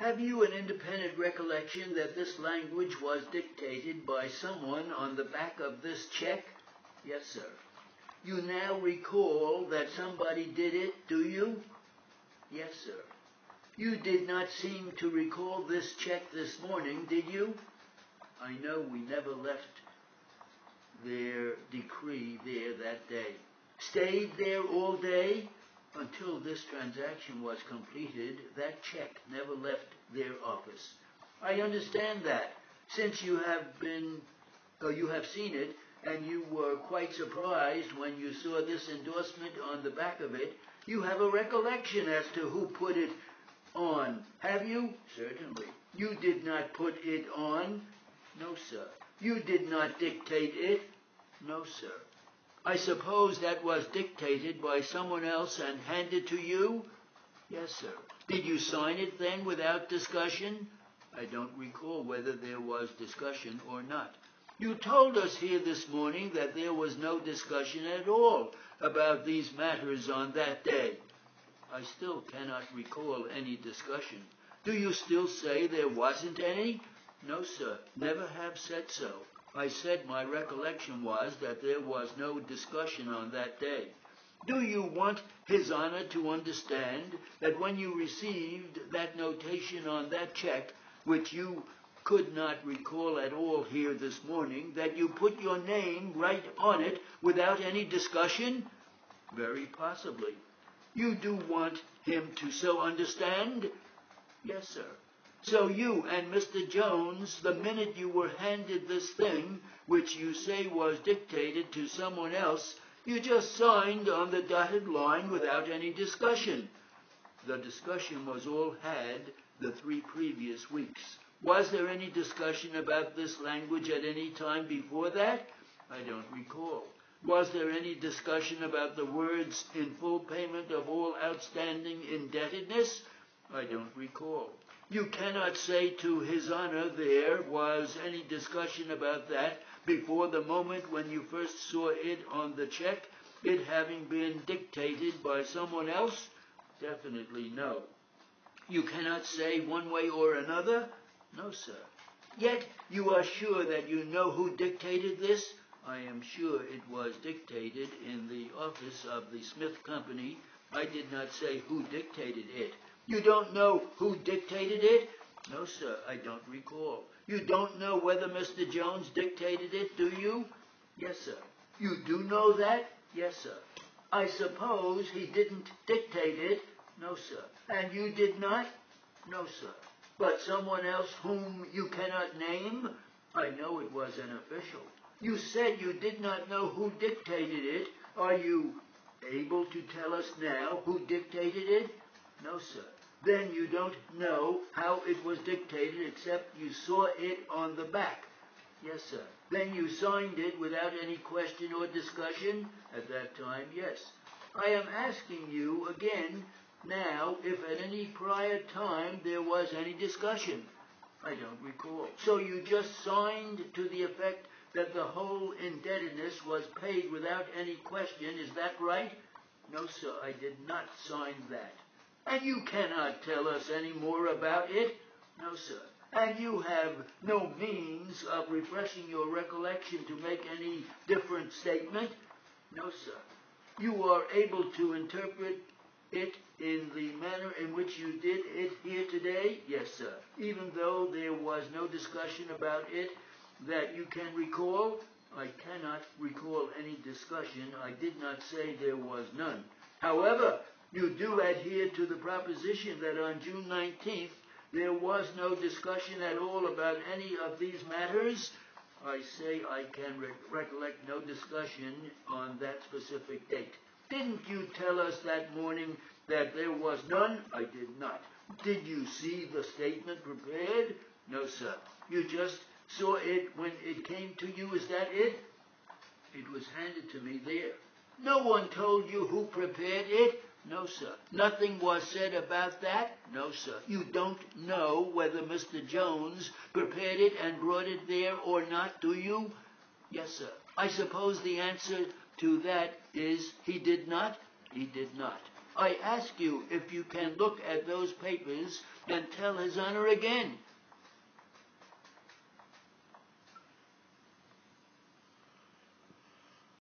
Have you an independent recollection that this language was dictated by someone on the back of this check? Yes, sir. You now recall that somebody did it, do you? Yes, sir. You did not seem to recall this check this morning, did you? I know we never left their decree there that day. Stayed there all day? Until this transaction was completed, that check never left their office. I understand that. Since you have seen it, and you were quite surprised when you saw this endorsement on the back of it, you have a recollection as to who put it on, have you? Certainly. You did not put it on? No, sir. You did not dictate it? No, sir. I suppose that was dictated by someone else and handed to you? Yes, sir. Did you sign it then without discussion? I don't recall whether there was discussion or not. You told us here this morning that there was no discussion at all about these matters on that day. I still cannot recall any discussion. Do you still say there wasn't any? No, sir. Never have said so. I said my recollection was that there was no discussion on that day. Do you want His Honor to understand that when you received that notation on that check, which you could not recall at all here this morning, that you put your name right on it without any discussion? Very possibly. You do want him to so understand? Yes, sir. So you and Mr. Jones, the minute you were handed this thing, which you say was dictated to someone else, you just signed on the dotted line without any discussion. The discussion was all had the 3 previous weeks. Was there any discussion about this language at any time before that? I don't recall. Was there any discussion about the words in full payment of all outstanding indebtedness? I don't recall. You cannot say to His Honor there was any discussion about that before the moment when you first saw it on the check, it having been dictated by someone else? Definitely no. You cannot say one way or another? No, sir. Yet you are sure that you know who dictated this? I am sure it was dictated in the office of the Smith Company. I did not say who dictated it. You don't know who dictated it? No, sir, I don't recall. You don't know whether Mr. Jones dictated it, do you? Yes, sir. You do know that? Yes, sir. I suppose he didn't dictate it? No, sir. And you did not? No, sir. But someone else whom you cannot name? I know it was an official. You said you did not know who dictated it. Are you able to tell us now who dictated it? No, sir. Then you don't know how it was dictated except you saw it on the back. Yes, sir. Then you signed it without any question or discussion? At that time, yes. I am asking you again now if at any prior time there was any discussion. I don't recall. So you just signed to the effect that the whole indebtedness was paid without any question, is that right? No, sir, I did not sign that. And you cannot tell us any more about it? No, sir. And you have no means of refreshing your recollection to make any different statement? No, sir. You are able to interpret it in the manner in which you did it here today? Yes, sir. Even though there was no discussion about it that you can recall? I cannot recall any discussion. I did not say there was none. However, you do adhere to the proposition that on June 19th there was no discussion at all about any of these matters? I say I can recollect no discussion on that specific date. Didn't you tell us that morning that there was none? I did not. Did you see the statement prepared? No, sir. You just saw it when it came to you, is that it? It was handed to me there. No one told you who prepared it? No, sir. Nothing was said about that? No, sir. You don't know whether Mr. Jones prepared it and brought it there or not, do you? Yes, sir. I suppose the answer to that is he did not? He did not. I ask you if you can look at those papers and tell His Honor again